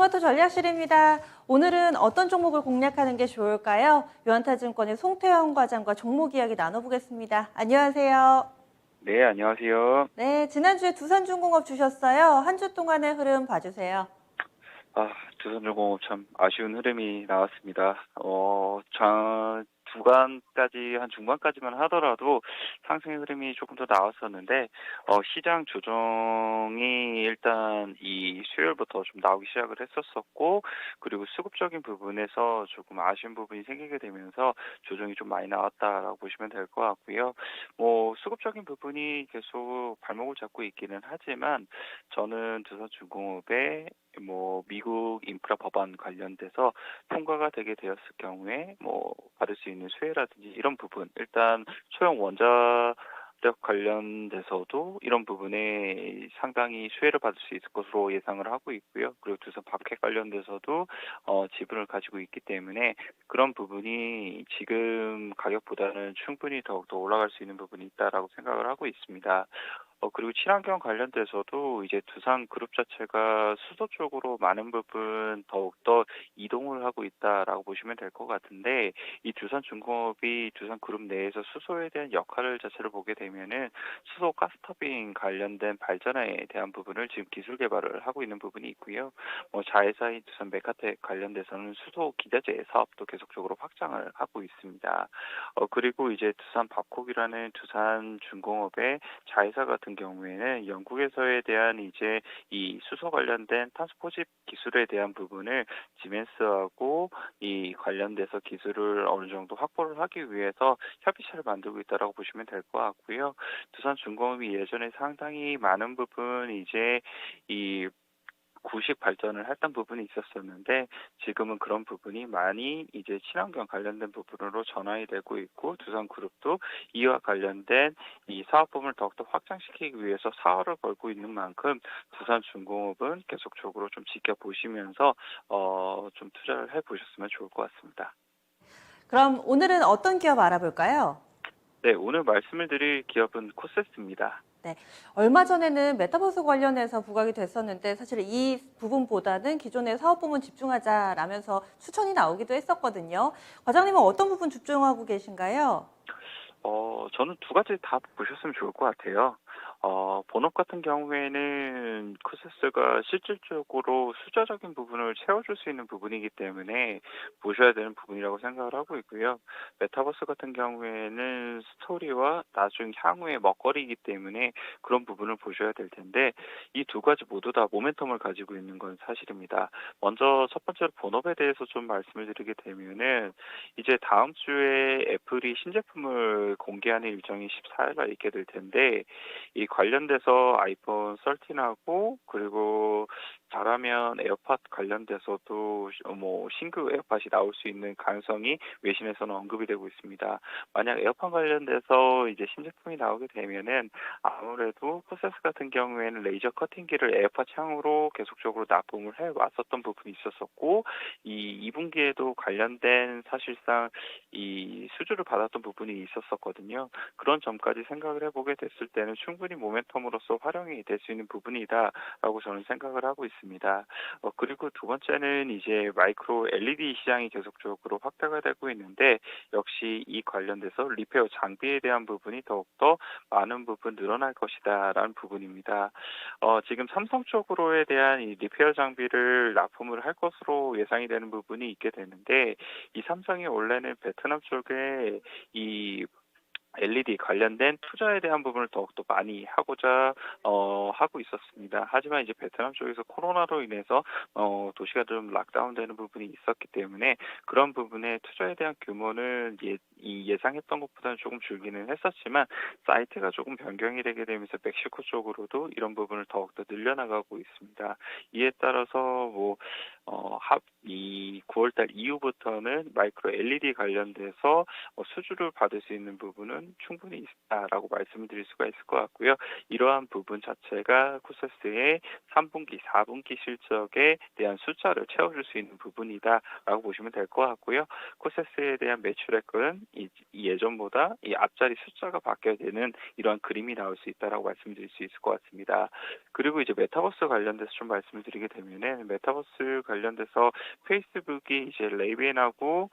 빅토마토 전략실입니다. 오늘은 어떤 종목을 공략하는 게 좋을까요? 유한타증권의 송태영 과장과 종목 이야기 나눠보겠습니다. 안녕하세요. 네, 안녕하세요. 네, 지난주에 두산중공업 주셨어요. 한 주 동안의 흐름 봐주세요. 두산중공업 참 아쉬운 흐름이 나왔습니다. 주간까지, 한 중반까지만 하더라도 상승의 흐름이 조금 더 나왔었는데, 시장 조정이 일단 이 수요일부터 좀 나오기 시작을 했었었고, 그리고 수급적인 부분에서 조금 아쉬운 부분이 생기게 되면서 조정이 좀 많이 나왔다라고 보시면 될 것 같고요. 수급적인 부분이 계속 발목을 잡고 있기는 하지만, 저는 두산중공업의 미국 인프라 법안 관련돼서 통과가 되게 되었을 경우에 받을 수 있는 수혜라든지 이런 부분, 일단 소형 원자력 관련돼서도 이런 부분에 상당히 수혜를 받을 수 있을 것으로 예상을 하고 있고요. 그리고 두산 박해 관련돼서도 지분을 가지고 있기 때문에 그런 부분이 지금 가격보다는 충분히 더욱더 올라갈 수 있는 부분이 있다라고 생각을 하고 있습니다. 그리고 친환경 관련돼서도 이제 두산 그룹 자체가 수소 쪽으로 많은 부분 더욱더 이동을 하고 있다라고 보시면 될 것 같은데, 이 두산중공업이 두산 그룹 내에서 수소에 대한 역할 자체를 보게 되면은 수소 가스터빈 관련된 발전에 대한 부분을 지금 기술 개발을 하고 있는 부분이 있고요. 자회사인 두산 메카텍 관련돼서는 수소 기자재 사업도 계속적으로 확장을 하고 있습니다. 그리고 이제 두산 밥콕이라는 두산중공업의 자회사 같은 경우에는 영국에서에 대한 이제 이 수소 관련된 탄소 포집 기술에 대한 부분을 지멘스하고 이 관련돼서 기술을 어느 정도 확보를 하기 위해서 협의체를 만들고 있다라고 보시면 될 것 같고요. 두산중공업이 예전에 상당히 많은 부분 이제 이 구식 발전을 했던 부분이 있었었는데, 지금은 그런 부분이 많이 이제 친환경 관련된 부분으로 전환이 되고 있고, 두산그룹도 이와 관련된 이 사업부문을 더욱더 확장시키기 위해서 사활을 걸고 있는 만큼 두산중공업은 계속적으로 좀 지켜보시면서 좀 투자를 해보셨으면 좋을 것 같습니다. 그럼 오늘은 어떤 기업 알아볼까요? 네, 오늘 말씀을 드릴 기업은 코세스입니다. 네, 얼마 전에는 메타버스 관련해서 부각이 됐었는데 사실 이 부분보다는 기존의 사업 부문 집중하자라면서 추천이 나오기도 했었거든요. 과장님은 어떤 부분 집중하고 계신가요? 저는 두 가지 다 보셨으면 좋을 것 같아요. 본업 같은 경우에는 쿠세스가 실질적으로 숫자적인 부분을 채워줄 수 있는 부분이기 때문에 보셔야 되는 부분이라고 생각을 하고 있고요. 메타버스 같은 경우에는 스토리와 나중 향후의 먹거리이기 때문에 그런 부분을 보셔야 될 텐데, 이 두 가지 모두 다 모멘텀을 가지고 있는 건 사실입니다. 먼저 첫 번째로 본업에 대해서 좀 말씀을 드리게 되면은, 이제 다음 주에 애플이 신제품을 공개하는 일정이 14일 날 있게 될 텐데, 이 관련돼서 아이폰 13하고 그리고 잘하면 에어팟 관련돼서도 신규 에어팟이 나올 수 있는 가능성이 외신에서는 언급이 되고 있습니다. 만약 에어팟 관련돼서 이제 신제품이 나오게 되면은 아무래도 코세스 같은 경우에는 레이저 커팅기를 에어팟 창으로 계속적으로 납품을 해 왔었던 부분이 있었었고, 이 2분기에도 관련된 사실상 이 수주를 받았던 부분이 있었었거든요. 그런 점까지 생각을 해보게 됐을 때는 충분히 모멘텀으로서 활용이 될 수 있는 부분이다라고 저는 생각을 하고 있습니다. 그리고 두 번째는 이제 마이크로 LED 시장이 계속적으로 확대가 되고 있는데, 역시 이 관련돼서 리페어 장비에 대한 부분이 더욱더 많은 부분 늘어날 것이다라는 부분입니다. 지금 삼성 쪽으로에 대한 이 리페어 장비를 납품을 할 것으로 예상이 되는 부분이 있게 되는데, 이 삼성이 원래는 베트남 쪽에 이 LED 관련된 투자에 대한 부분을 더욱더 많이 하고자 하고 있었습니다. 하지만 이제 베트남 쪽에서 코로나로 인해서 도시가 좀 락다운되는 부분이 있었기 때문에 그런 부분에 투자에 대한 규모는 예상했던 것보다는 조금 줄기는 했었지만, 사이트가 조금 변경이 되게 되면서 멕시코 쪽으로도 이런 부분을 더욱더 늘려나가고 있습니다. 이에 따라서 이 9월달 이후부터는 마이크로 LED 관련돼서 수주를 받을 수 있는 부분은 충분히 있다라고 말씀을 드릴 수가 있을 것 같고요. 이러한 부분 자체가 코세스의 3분기, 4분기 실적에 대한 숫자를 채워줄 수 있는 부분이다라고 보시면 될 것 같고요. 코세스에 대한 매출액은 예전보다 이 앞자리 숫자가 바뀌어야 되는 이러한 그림이 나올 수 있다라고 말씀드릴 수 있을 것 같습니다. 그리고 이제 메타버스 관련돼서 좀 말씀을 드리게 되면은 메타버스 관련돼서 페이스북이 이제 레이벤하고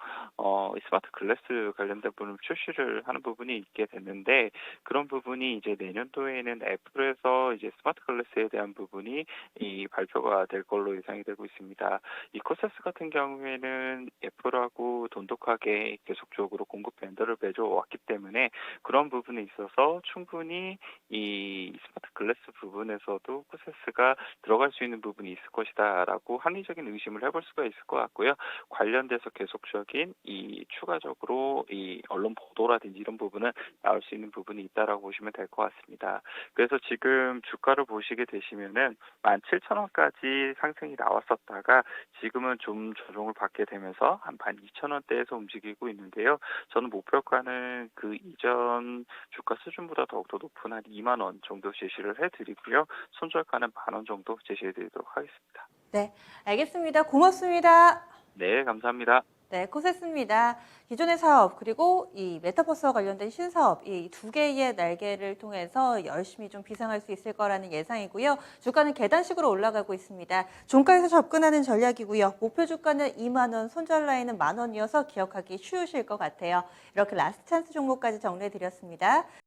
스마트 글래스 관련된 부분을 출시를 하는 부분이 있게 됐는데 그런 부분이 이제 내년도에는 애플에서 이제 스마트 글래스에 대한 부분이 이 발표가 될 걸로 예상이 되고 있습니다. 이 코세스 같은 경우에는 애플하고 돈독하게 계속적으로 공급 밴더를 맺어 왔기 때문에 그런 부분에 있어서 충분히 이 스마트 글래스 부분에서도 코세스가 들어갈 수 있는 부분이 있을 것이다라고 합리적인 의심을 해볼 수가 있을 것 같고요. 관련돼서 계속적인 이 추가적으로 이 언론 보도라든지 이런 부분은 나올 수 있는 부분이 있다라고 보시면 될 것 같습니다. 그래서 지금 주가를 보시게 되시면은 17,000원까지 상승이 나왔었다가 지금은 좀 조정을 받게 되면서 한 12,000원대에서 움직이고 있는데요. 저는 목표가는 그 이전 주가 수준보다 더욱더 높은 한 2만 원 정도 제시를 해드리고요. 손절가는 10,000원 정도 제시해드리도록 하겠습니다. 네, 알겠습니다. 고맙습니다. 네, 감사합니다. 네, 코세스입니다. 기존의 사업 그리고 이 메타버스와 관련된 신사업 이 두 개의 날개를 통해서 열심히 좀 비상할 수 있을 거라는 예상이고요. 주가는 계단식으로 올라가고 있습니다. 종가에서 접근하는 전략이고요. 목표 주가는 2만 원, 손절 라인은 10,000원이어서 기억하기 쉬우실 것 같아요. 이렇게 라스트 찬스 종목까지 정리해 드렸습니다.